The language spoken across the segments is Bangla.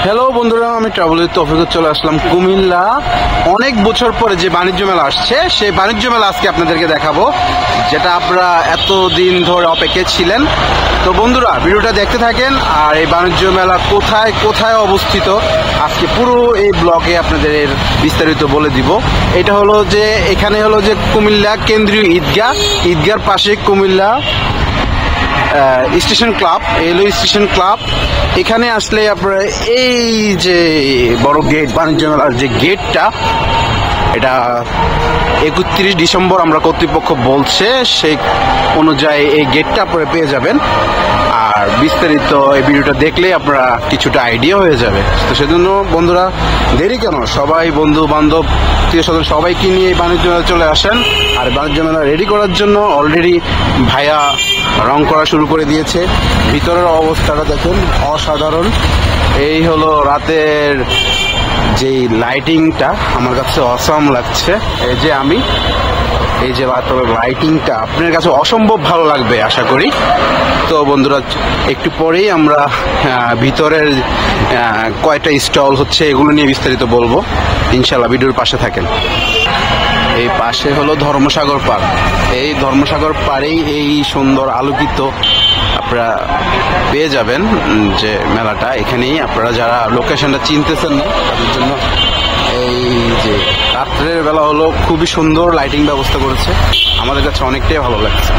হ্যালো বন্ধুরা, আমি ট্রাভেলের তৌফিক চলে আসলাম কুমিল্লা। অনেক বছর পরে যে বাণিজ্য মেলা আসছে, সেই বাণিজ্য মেলা আজকে আপনাদেরকে দেখাবো, যেটা আপনারা এতদিন ধরে অপেক্ষা ছিলেন। তো বন্ধুরা, ভিডিওটা দেখতে থাকেন। আর এই বাণিজ্য মেলা কোথায় কোথায় অবস্থিত আজকে পুরো এই ব্লগে আপনাদের বিস্তারিত বলে দিব। এটা হলো যে এখানে হলো যে কুমিল্লা কেন্দ্রীয় ঈদগার পাশে কুমিল্লা স্টেশন ক্লাব, এলো স্টেশন ক্লাব। এখানে আসলে আপনারা এই যে বড় গেট, বাণিজ্য মেলার যে গেটটা, এটা 31 ডিসেম্বর আমরা কর্তৃপক্ষ বলছে, সেই অনুযায়ী এই গেটটা আপনারা পেয়ে যাবেন। আর বিস্তারিত এই ভিডিওটা দেখলে আপনারা কিছুটা আইডিয়া হয়ে যাবে। তো সেজন্য বন্ধুরা, দেরি কেন, সবাই বন্ধু বান্ধব আত্মীয় স্বজন সবাইকে নিয়ে এই বাণিজ্য মেলা চলে আসেন। আর বাণিজ্য মেলা রেডি করার জন্য অলরেডি ভাইয়া রং করা শুরু করে দিয়েছে। ভিতরের অবস্থাটা দেখেন, অসাধারণ। এই হলো রাতের যে লাইটিংটা, আমার কাছে অসাম লাগছে। এই যে এই যে রাতের লাইটিংটা আপনার কাছে অসম্ভব ভালো লাগবে আশা করি। তো বন্ধুরা, একটু পরেই আমরা ভিতরের কয়টা স্টল হচ্ছে এগুলো নিয়ে বিস্তারিত বলবো ইনশাল্লাহ। ভিডিওর পাশে থাকেন। এই পাশে হলো ধর্মসাগর পার্ক। এই ধর্মসাগর পাড়েই এই সুন্দর আলোকিত আপনারা পেয়ে যাবেন যে মেলাটা। এখানেই আপনারা যারা লোকেশনটা চিনতেছেন না তাদের জন্য এই যে রাত্রের বেলা হলো খুবই সুন্দর লাইটিং ব্যবস্থা করেছে, আমাদের কাছে অনেকটাই ভালো লাগছে,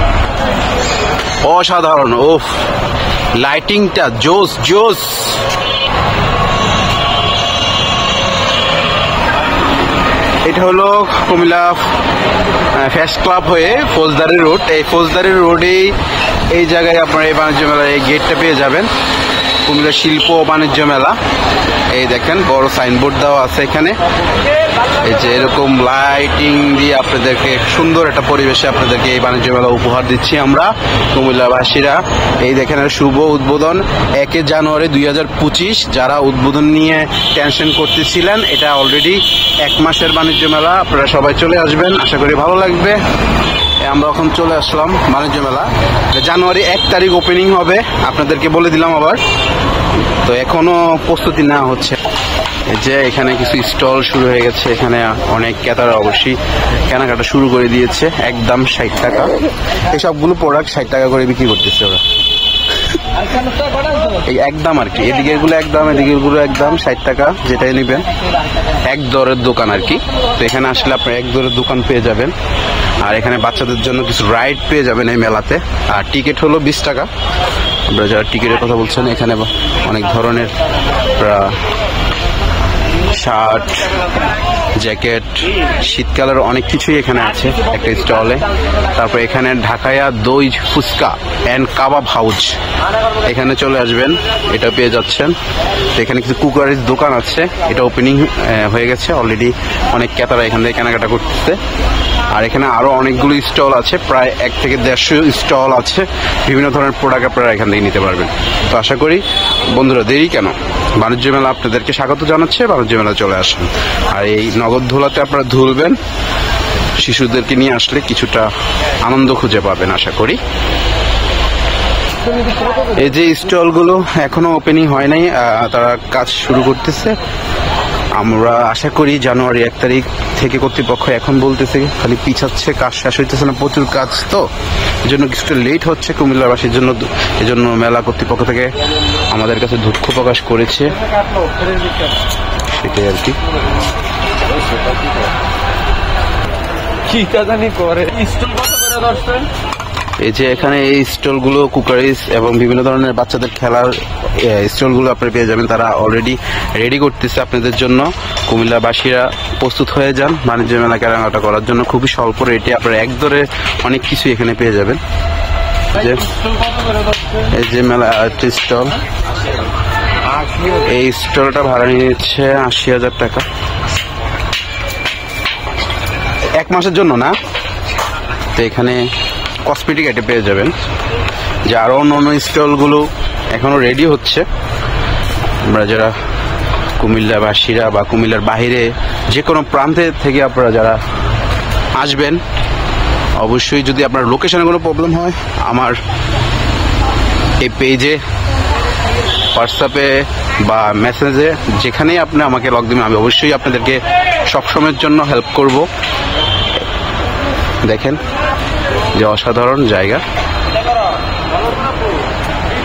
অসাধারণ। ওফ, লাইটিংটা জোস জোস। এটা হলো কুমিল্লা ফ্যাশন ক্লাব হয়ে ফৌজদারি রোড। এই ফৌজদারি রোডেই এই জায়গায় আপনারা এই বাণিজ্য মেলার এই গেটটা পেয়ে যাবেন, কুমিল্লা শিল্প বাণিজ্য মেলা। এই দেখেন বড় সাইনবোর্ড দেওয়া আছে এখানে। এই যে এরকম লাইটিং দিয়ে আপনাদেরকে সুন্দর একটা পরিবেশে আপনাদেরকে এই বাণিজ্য মেলা উপহার দিচ্ছি আমরা কুমিল্লাবাসীরা। এই দেখেন শুভ উদ্বোধন 1 জানুয়ারি 2025। যারা উদ্বোধন নিয়ে টেনশন করতেছিলেন, এটা অলরেডি 1 মাসের বাণিজ্য মেলা। আপনারা সবাই চলে আসবেন, আশা করি ভালো লাগবে। আমরা এখন চলে আসলাম বাণিজ্য মেলা। জানুয়ারি 1 তারিখ ওপেনিং হবে, আপনাদেরকে বলে দিলাম আবার। তো এখনো প্রস্তুতি নেওয়া হচ্ছে। এই যে এখানে কিছু স্টল শুরু হয়ে গেছে, এখানে অনেক ক্রেতারা অবশ্যই কেনাকাটা শুরু করে দিয়েছে। একদম 60 টাকা, এই সবগুলো প্রোডাক্ট 60 টাকা করে বিক্রি করতেছে ওরা। এই একদম আর কি, এদিকে গুলো একদম, এদিকে গুলো একদম 60 টাকা, যেটাই নেবেন। এক দরের দোকান আর কি। তো এখানে আসলে আপনি এক দরের দোকান পেয়ে যাবেন। আর এখানে বাচ্চাদের জন্য কিছু রাইড পেয়ে যাবেন এই মেলাতে। আর টিকিট হলো 20 টাকা। আপনারা যারা টিকিটের কথা বলছেন, এখানে অনেক ধরনের শার্ট, জ্যাকেট, শীতকালের অনেক কিছুই এখানে আছে একটা স্টলে। তারপর এখানে ঢাকায়া দই ফুচকা অ্যান্ড কাবাব হাউস, এখানে চলে আসবেন, এটা পেয়ে যাচ্ছেন। তো এখানে কিছু কুকারিজ দোকান আছে, এটা ওপেনিং হয়ে গেছে অলরেডি। অনেক ক্রেতারা এখান থেকে কেনাকাটা করতেছে। আর এখানে আরো অনেকগুলো স্টল আছে, প্রায় 1 থেকে 150 স্টল আছে। বিভিন্ন ধরনের প্রোডাক্ট আপনারা এখান থেকে নিতে পারবেন। তো আশা করি বন্ধুরা, দেরি কেন, বাণিজ্য মেলা আপনাদেরকে স্বাগত জানাচ্ছে, বাণিজ্য মেলা চলে আসেন। আর এই নগদ ধুলাতে আপনারা ধুলবেন, শিশুদেরকে নিয়ে আসলে কিছুটা আনন্দ খুঁজে পাবেন আশা করি। এই যে স্টলগুলো এখনো ওপেনিং হয় নাই, তারা কাজ শুরু করতেছে। আমরা আশা করি জানুয়ারি 1 তারিখ থেকে কর্তৃপক্ষ এখন বলতেছে, খালি পিছাচ্ছে, কাজ শেষ হইতেছে না, প্রচুর কাজ, তো এজন্য কিছুটা লেট হচ্ছে কুমিল্লাবাসীর জন্য। এজন্য মেলা কর্তৃপক্ষ থেকে আমাদের কাছে দুঃখ প্রকাশ করেছে, সেটাই আর কি। এই যে এখানে এই স্টলগুলো কুকারিজ এবং বিভিন্ন ধরনের বাচ্চাদের খেলার স্টলগুলো আপনি পেয়ে যাবেন। তারা অলরেডি রেডি করতেছে আপনাদের জন্য। কুমিল্লাবাসীরা প্রস্তুত হয়ে যান বাণিজ্য মেলা কেনাকাটা করার জন্য। খুবই স্বল্প রেটে আপনারা এক দরে অনেক কিছু এখানে পেয়ে যাবেন। এই যে মেলা স্টল, এই স্টলটা ভাড়া নিচ্ছে 80,000 টাকা 1 মাসের জন্য না। তো এখানে কসমেটিক আইটেম পেয়ে যাবেন। যে আরো অন্য স্টলগুলো এখনো রেডি হচ্ছে। আমরা যারা কুমিল্লাবাসীরা বা কুমিল্লার বাইরে যে কোনো প্রান্তে থেকে আপনারা যারা আসবেন, অবশ্যই যদি আপনার লোকেশনে কোনো প্রবলেম হয়, আমার এই পেজে হোয়াটসঅ্যাপে বা মেসেজে যেখানেই আপনি আমাকে লগ দিবেন, আমি অবশ্যই আপনাদেরকে সবসময়ের জন্য হেল্প করব। দেখেন যে অসাধারণ জায়গা।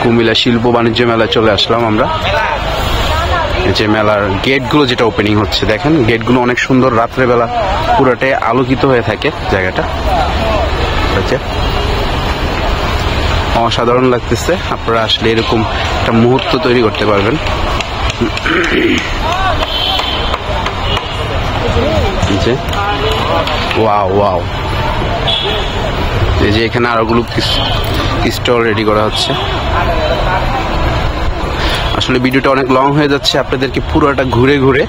কুমিল্লা শিল্প বাণিজ্য মেলায় চলে আসলাম আমরা। যে মেলার গেটগুলো যেটা ওপেনিং হচ্ছে, দেখেন গেটগুলো অনেক সুন্দর, রাত্রেবেলা পুরোটাই আলোকিত হয়ে থাকে জায়গাটা। অসাধারণ লাগতেছে। আপনারা আসলে এরকম একটা মুহূর্ত তৈরি করতে পারবেন। Wow wow. এই যে এখানে আরোগুলো স্টল রেডি করা হচ্ছে। আসলে ভিডিওটা অনেক লং হয়ে যাচ্ছে, আপনাদেরকে পুরোটা ঘুরে ঘুরে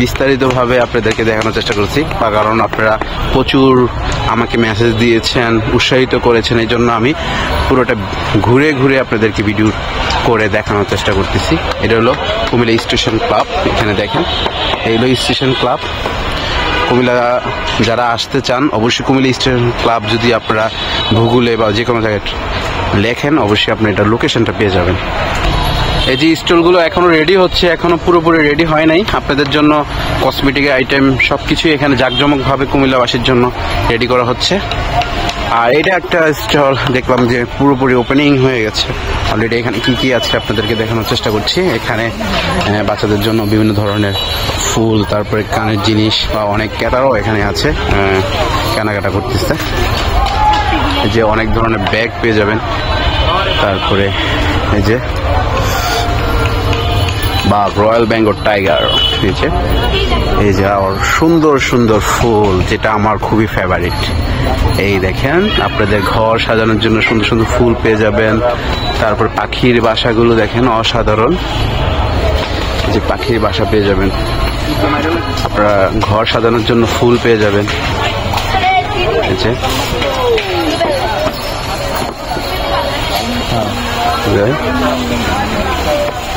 বিস্তারিতভাবে আপনাদেরকে দেখানোর চেষ্টা করছি, কারণ আপনারা প্রচুর আমাকে মেসেজ দিয়েছেন, উৎসাহিত করেছেন, এই জন্য আমি পুরোটা ঘুরে ঘুরে আপনাদেরকে ভিডিও করে দেখানোর চেষ্টা করতেছি। এটা হলো কুমিল্লা স্টেশন ক্লাব। এখানে দেখেন এই হলো স্টেশন ক্লাব। কুমিল্লা যারা আসতে চান অবশ্যই কুমিল্লা স্টেশন ক্লাব যদি আপনারা গুগলে বা যে কোনো জায়গায় লেখেন, অবশ্যই আপনি এটা লোকেশনটা পেয়ে যাবেন। এই যে স্টলগুলো এখনো রেডি হচ্ছে, এখনো পুরোপুরি রেডি হয় নাই। আপনাদের জন্য কসমেটিক আইটেম সবকিছু এখানে জাঁকজমকভাবে কুমিল্লাবাসীর জন্য রেডি করা হচ্ছে। আর এটা একটা স্টল দেখলাম যে পুরোপুরি ওপেনিং হয়ে গেছে অলরেডি। এখানে কি কি আছে আপনাদেরকে দেখানোর চেষ্টা করছি। এখানে বাচ্চাদের জন্য বিভিন্ন ধরনের ফুল, তারপরে কানের জিনিস বা অনেক ক্রেতারাও এখানে আছে, কেনাকাটা করতেছে। যে অনেক ধরনের ব্যাগ পেয়ে যাবেন। তারপরে বা রয়্যাল বেঙ্গল টাইগার, এই যে আর সুন্দর সুন্দর ফুল, যেটা আমার খুবই ফেভারিট। এই দেখেন আপনাদের ঘর সাজানোর জন্য সুন্দর সুন্দর ফুল পেয়ে যাবেন। তারপর পাখির বাসাগুলো দেখেন অসাধারণ, যে পাখির বাসা পেয়ে যাবেন। আপনারা ঘর সাজানোর জন্য ফুল পেয়ে যাবেন।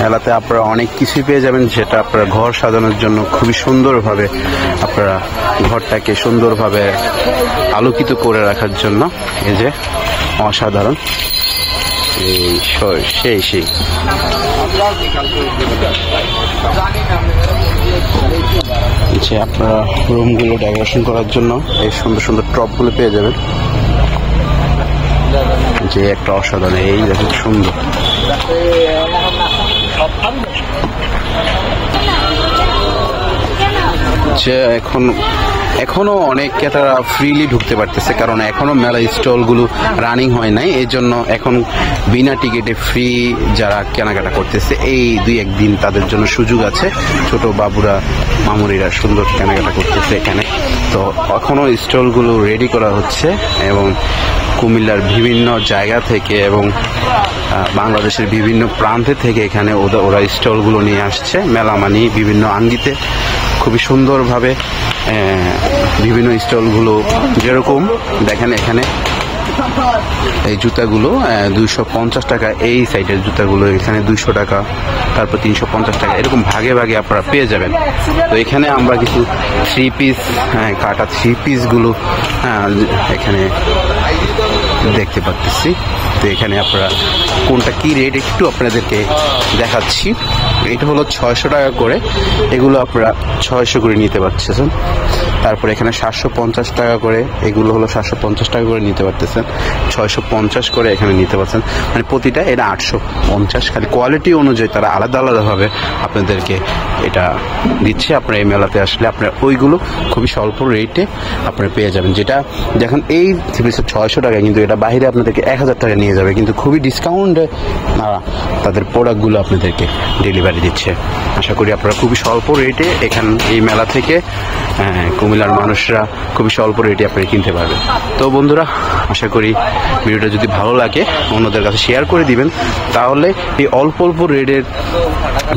মেলাতে আপনারা অনেক কিছুই পেয়ে যাবেন, যেটা আপনারা ঘর সাজানোর জন্য খুবই সুন্দরভাবে আপনারা ঘরটাকে সুন্দরভাবে আলোকিত করে রাখার জন্য। এই যে অসাধারণ, সেই যে আপনারা রুমগুলো ডেকোরেশন করার জন্য এই সুন্দর সুন্দর টপগুলো পেয়ে যাবেন। যে একটা অসাধারণ, এই দেখেন সুন্দর। যে এখনো অনেক ক্রেতারা ফ্রিলি ঢুকতে পারতেছে, কারণ এখনো মেলা স্টলগুলো রানিং হয় নাই। এই জন্য এখন বিনা টিকিটে ফ্রি যারা কেনাকাটা করতেছে, এই 2-1 দিন তাদের জন্য সুযোগ আছে। ছোট বাবুরা মামুরিরা সুন্দর কেনাকাটা করতেছে এখানে। তো এখনো স্টলগুলো রেডি করা হচ্ছে এবং কুমিল্লার বিভিন্ন জায়গা থেকে এবং বাংলাদেশের বিভিন্ন প্রান্তে থেকে এখানে ওরা স্টলগুলো নিয়ে আসছে। মেলা মানি বিভিন্ন আঙ্গিতে খুবই সুন্দরভাবে বিভিন্ন স্টলগুলো, যেরকম দেখেন এখানে এই জুতাগুলো 250 টাকা, এই সাইডের জুতাগুলো এখানে 200 টাকা, তারপর 350 টাকা, এরকম ভাগে ভাগে আপনারা পেয়ে যাবেন। তো এখানে আমরা কিছু 3 পিস কাটা 3 পিসগুলো এখানে দেখতে পাচ্ছি। তো এখানে আপনারা কোনটা কি রেট একটু আপনাদেরকে দেখাচ্ছি। এটা হলো 600 টাকা করে, এগুলো আপনারা 600 করে নিতে পারতেছেন। তারপর এখানে 750 টাকা করে, এগুলো হলো 750 টাকা করে নিতে পারতেছেন। 650 করে এখানে নিতে পারছেন, মানে প্রতিটা এটা 850। খালি কোয়ালিটি অনুযায়ী তারা আলাদা আলাদাভাবে আপনাদেরকে এটা দিচ্ছে। আপনারা এই মেলাতে আসলে আপনারা ওইগুলো খুবই স্বল্প রেটে আপনারা পেয়ে যাবেন। যেটা দেখেন এই 600 টাকায়, কিন্তু এটা বাইরে আপনাদেরকে 1000 টাকা নিয়ে যাবে, কিন্তু খুবই ডিসকাউন্টে তাদের প্রোডাক্টগুলো আপনাদেরকে ডেলিভারি দিচ্ছে। আশা করি আপনারা খুবই স্বল্প রেটে এখানে এই মেলা থেকে কুমিল্লার মানুষরা খুবই স্বল্প রেটে আপনারা কিনতে পারবেন। তো বন্ধুরা, আশা করি ভিডিওটা যদি ভালো লাগে অন্যদের কাছে শেয়ার করে দিবেন, তাহলে এই অল্প অল্প রেটের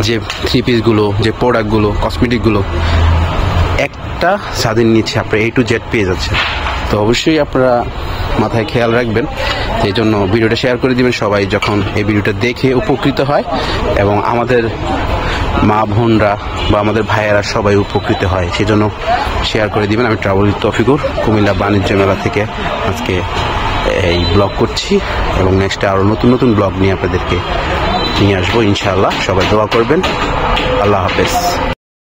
যে 3 পিসগুলো, যে প্রোডাক্টগুলো, কসমেটিকগুলো একটা স্বাধীন নিচ্ছে আপনারা A to Z পেয়ে যাচ্ছে। তো অবশ্যই আপনারা মাথায় খেয়াল রাখবেন, এই জন্য ভিডিওটা শেয়ার করে দিবেন সবাই, যখন এই ভিডিওটা দেখে উপকৃত হয় এবং আমাদের মা বোনরা বা আমাদের ভাইয়েরা সবাই উপকৃত হয়, সেজন্য শেয়ার করে দিবেন। আমি ট্রাভেল তৌফিকুর কুমিল্লা বাণিজ্য মেলা থেকে আজকে এই ব্লগ করছি এবং নেক্সটে আরও নতুন নতুন ব্লগ নিয়ে আপনাদেরকে নিয়ে আসবো ইনশাআল্লাহ। সবাই দোয়া করবেন। আল্লাহ হাফেজ।